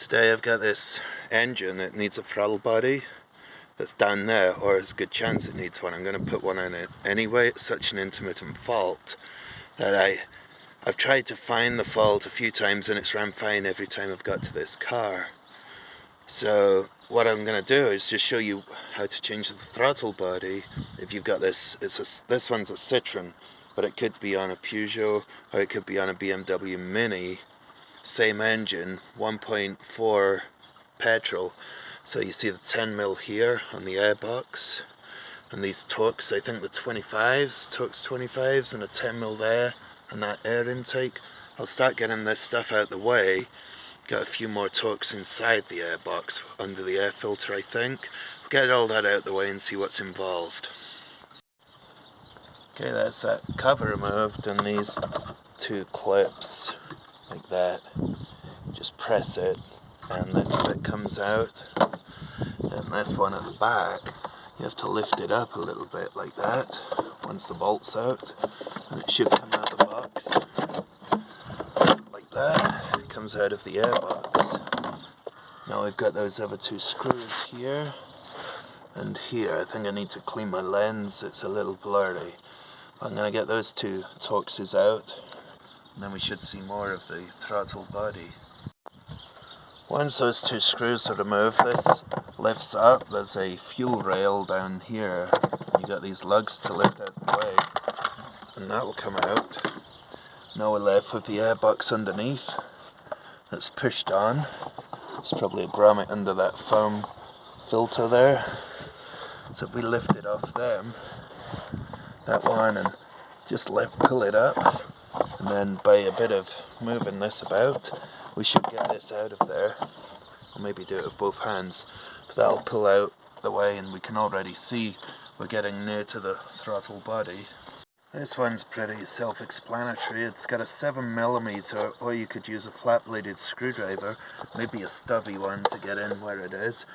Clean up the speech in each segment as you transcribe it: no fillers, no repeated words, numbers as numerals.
Today I've got this engine that needs a throttle body that's down there, or there's a good chance it needs one. I'm going to put one in it anyway. It's such an intermittent fault that I've tried to find the fault a few times and it's ran fine every time I've got to this car. So what I'm going to do is just show you how to change the throttle body. If you've got this, this one's a Citroen, but it could be on a Peugeot or it could be on a BMW Mini. Same engine, 1.4 petrol. So you see the 10mm here on the airbox, and these Torx, I think the 25s, Torx 25s, and a 10mm there, and that air intake. I'll start getting this stuff out the way. Got a few more Torx inside the airbox, under the air filter I think. We'll get all that out the way and see what's involved. Okay, that's that cover removed, and these two clips, like that. Just press it and this bit comes out, and this one at the back you have to lift it up a little bit like that once the bolt's out, and it should come out of the box like that. It comes out of the airbox. Now I've got those other two screws here and here. I think I need to clean my lens, it's a little blurry. I'm going to get those two Torxes out, and then we should see more of the throttle body. Once those two screws are removed, this lifts up. There's a fuel rail down here. You got these lugs to lift out the way, and that will come out. Now we're left with the airbox underneath. That's pushed on. There's probably a grommet under that foam filter there. So if we lift it off them, that one, and just pull it up, and then by a bit of moving this about, we should get this out of there. Or maybe do it with both hands. But that'll pull out the way, and we can already see we're getting near to the throttle body. This one's pretty self-explanatory. It's got a 7mm, or you could use a flat-bladed screwdriver, maybe a stubby one to get in where it is.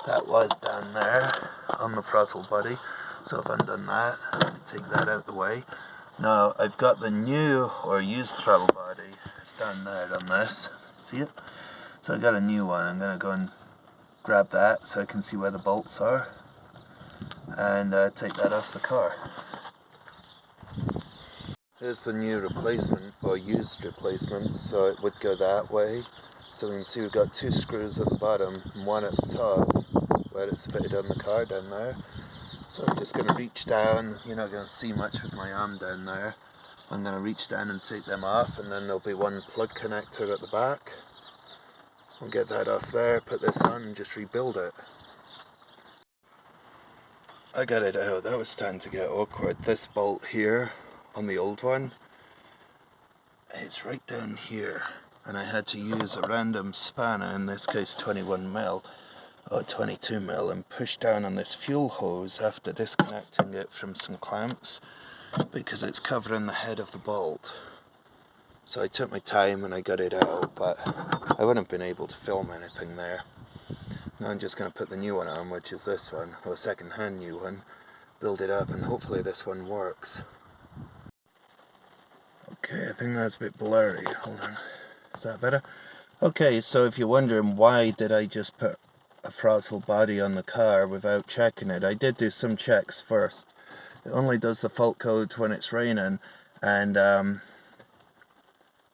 That was down there on the throttle body. So I've undone that, take that out the way. Now I've got the new or used throttle body. It's down there on this. See it? So I got a new one. I'm going to go and grab that so I can see where the bolts are, and take that off the car. Here's the new replacement, or used replacement, so it would go that way. So we can see we've got two screws at the bottom and one at the top where it's fitted on the car down there. So I'm just going to reach down. You're not going to see much with my arm down there. I'm going to reach down and take them off, and then there'll be one plug connector at the back. I'll get that off there, put this on and just rebuild it. I got it out. That was starting to get awkward. This bolt here on the old one, it's right down here, and I had to use a random spanner, in this case 21mm or 22mm, and push down on this fuel hose after disconnecting it from some clamps, because it's covering the head of the bolt. So I took my time and I got it out, but I wouldn't have been able to film anything there. Now I'm just going to put the new one on, which is this one, or a second-hand new one, build it up, and hopefully this one works. Okay, I think that's a bit blurry. Hold on. Is that better? Okay, so if you're wondering why did I just put a throttle body on the car without checking it, I did do some checks first. It only does the fault code when it's raining, and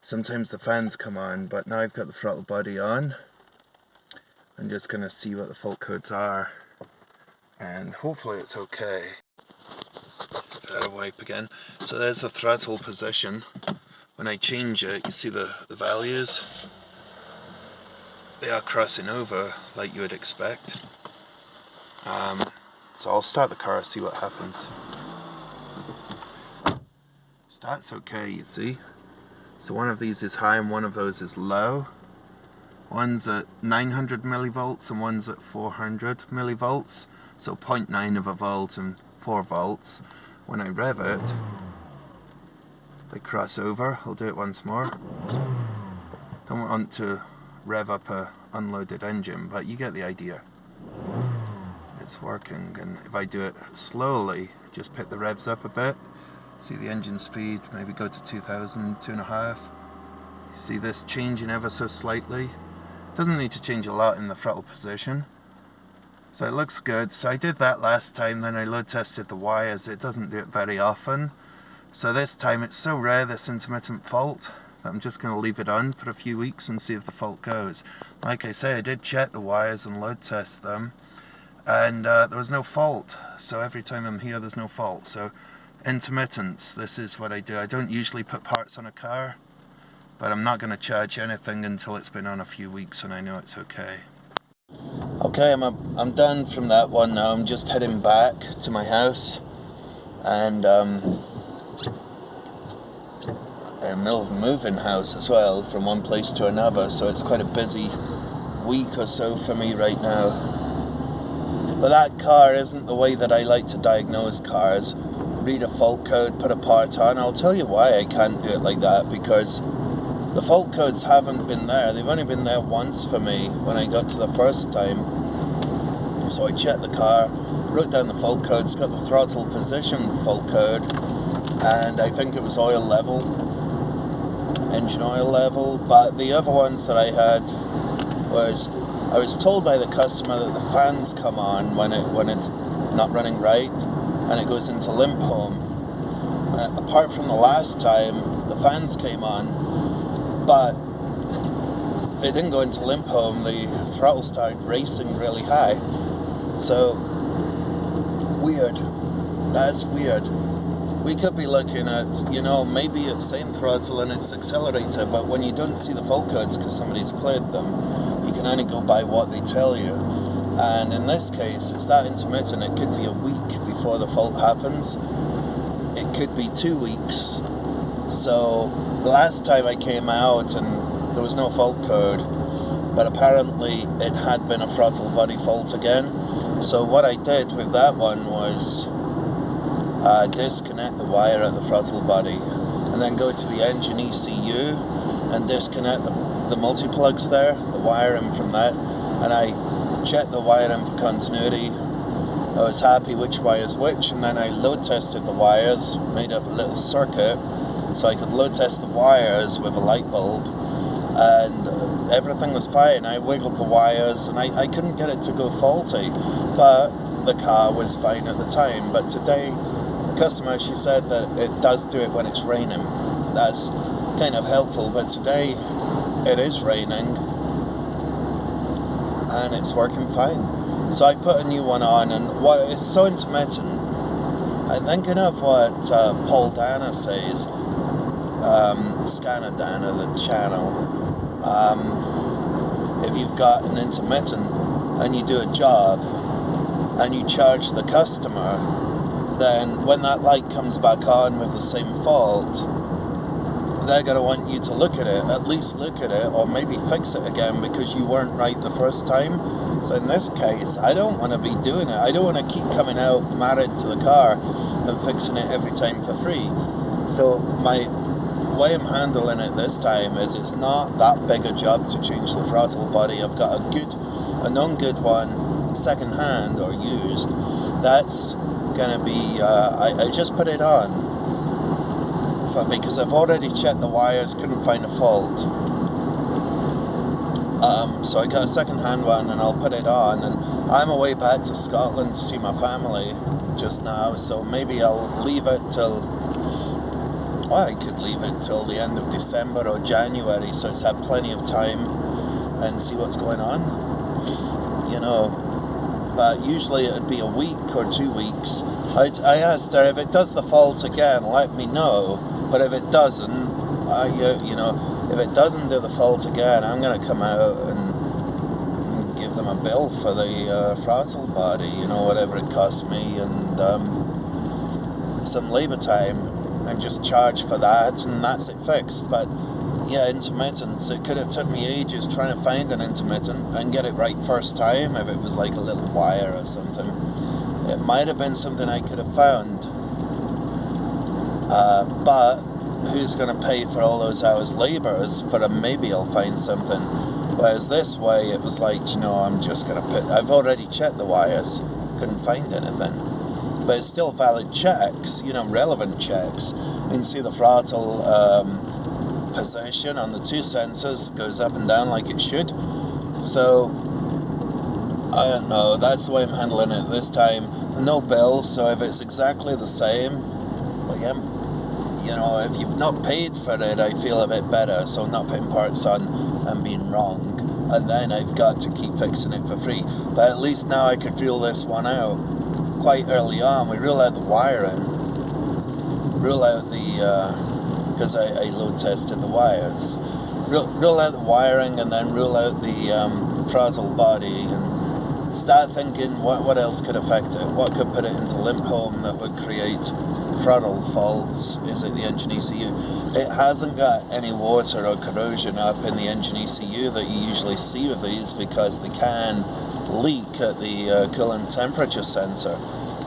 sometimes the fans come on, but now I've got the throttle body on. I'm just going to see what the fault codes are, and hopefully it's okay. Give that a wipe again. So there's the throttle position. When I change it, you see the values? They are crossing over like you would expect. So I'll start the car, see what happens. Starts okay, you see. So one of these is high and one of those is low. One's at 900 millivolts and one's at 400 millivolts. So 0.9 of a volt and 4 volts. When I rev it, they cross over. I'll do it once more. Don't want to rev up a unloaded engine, but you get the idea. It's working, and if I do it slowly, just pick the revs up a bit, see the engine speed, maybe go to 2,000, 2.5. You see this changing ever so slightly. Doesn't need to change a lot in the throttle position. So it looks good. So I did that last time, then I load tested the wires. It doesn't do it very often. So this time it's so rare, this intermittent fault, that I'm just going to leave it on for a few weeks and see if the fault goes. Like I say, I did check the wires and load test them, and there was no fault. So every time I'm here there's no fault. So intermittence, this is what I do. I don't usually put parts on a car, but I'm not going to charge anything until it's been on a few weeks and I know it's okay. Okay, I'm done from that one now. I'm just heading back to my house, and in the middle of a moving house as well, from one place to another, so it's quite a busy week or so for me right now. But that car isn't the way that I like to diagnose cars. Read a fault code, put a part on. I'll tell you why I can't do it like that, because the fault codes haven't been there. They've only been there once for me when I got to the first time. So I checked the car, wrote down the fault codes, got the throttle position fault code, and I think it was oil level, engine oil level. But the other ones that I had was, I was told by the customer that the fans come on when it's not running right, and it goes into limp home. Apart from the last time, the fans came on, but it didn't go into limp home. The throttle started racing really high. So, weird. That's weird. We could be looking at, maybe it's saying throttle and it's accelerator, but when you don't see the fault codes because somebody's cleared them, you can only go by what they tell you. And in this case, it's that intermittent. It could be a week before the fault happens. It could be 2 weeks. So, the last time I came out and there was no fault code, but apparently it had been a throttle body fault again. So what I did with that one was disconnect the wire at the throttle body and then go to the engine ECU and disconnect the multi-plugs there, the wiring from that, and I checked the wiring for continuity. I was happy which wire's which, and then I load tested the wires, made up a little circuit so I could load test the wires with a light bulb, and everything was fine. I wiggled the wires and I couldn't get it to go faulty, but the car was fine at the time. But today, the customer, she said that it does do it when it's raining. That's kind of helpful, but today it is raining and it's working fine. So I put a new one on, and what it's so intermittent, I'm thinking of what Paul Dana says, Scanner Dana, the channel. If you've got an intermittent and you do a job and you charge the customer, then when that light comes back on with the same fault, they're going to want you to look at least look at it, or maybe fix it again because you weren't right the first time. So in this case, I don't want to be doing it. I don't want to keep coming out married to the car and fixing it every time for free. So my way I'm handling it this time is it's not that big a job to change the throttle body. I've got a known good one, second hand or used. That's gonna be I just put it on because I've already checked the wires, couldn't find a fault. So I got a second hand one and I'll put it on, and I'm away back to Scotland to see my family just now, so maybe I'll leave it till, well, I could leave it till the end of December or January, so it's had plenty of time and see what's going on, but usually it'd be a week or 2 weeks. I asked her, if it does the fault again, let me know, but if it doesn't, if it doesn't do the fault again, I'm going to come out and give them a bill for the throttle body, whatever it cost me, and some labour time, and just charge for that, and that's it fixed. But yeah, intermittents, it could have took me ages trying to find an intermittent and get it right first time. If it was like a little wire or something, it might have been something I could have found, but who's going to pay for all those hours labours for a maybe I'll find something? Whereas this way it was like, I'm just going to I've already checked the wires, couldn't find anything. But it's still valid checks, relevant checks. You can see the throttle position on the two sensors goes up and down like it should. So I don't know, that's the way I'm handling it this time. No bill, so if it's exactly the same, well, yeah, you know, if you've not paid for it, I feel a bit better, so not putting parts on and being wrong, and then I've got to keep fixing it for free. But at least now I could rule this one out quite early on. We rule out the wiring, rule out the, because I load tested the wires, rule out the wiring, and then rule out the throttle body, and start thinking what else could affect it, what could put it into limp home that would create throttle faults. Is it the engine ECU? It hasn't got any water or corrosion up in the engine ECU that you usually see with these, because they can leak at the coolant temperature sensor.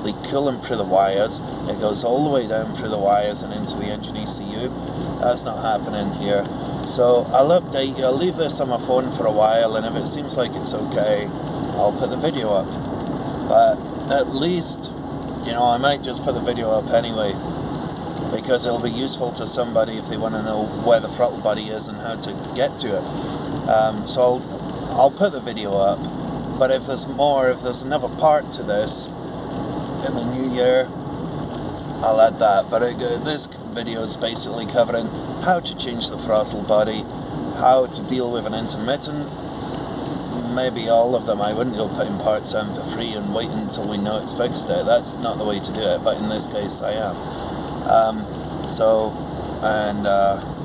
Leak coolant through the wires, it goes all the way down through the wires and into the engine ECU. That's not happening here. So I'll update you, I'll leave this on my phone for a while, and if it seems like it's okay, I'll put the video up. But at least, you know, I might just put the video up anyway, because it'll be useful to somebody if they want to know where the throttle body is and how to get to it. So I'll put the video up, but if there's another part to this in the new year, I'll add that. But this video is basically covering how to change the throttle body, how to deal with an intermittent. Maybe all of them. I wouldn't go putting parts on for free and wait until we know it's fixed it. That's not the way to do it, but in this case I am.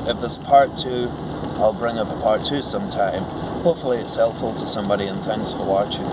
If there's part 2, I'll bring up a part 2 sometime. Hopefully it's helpful to somebody, and thanks for watching.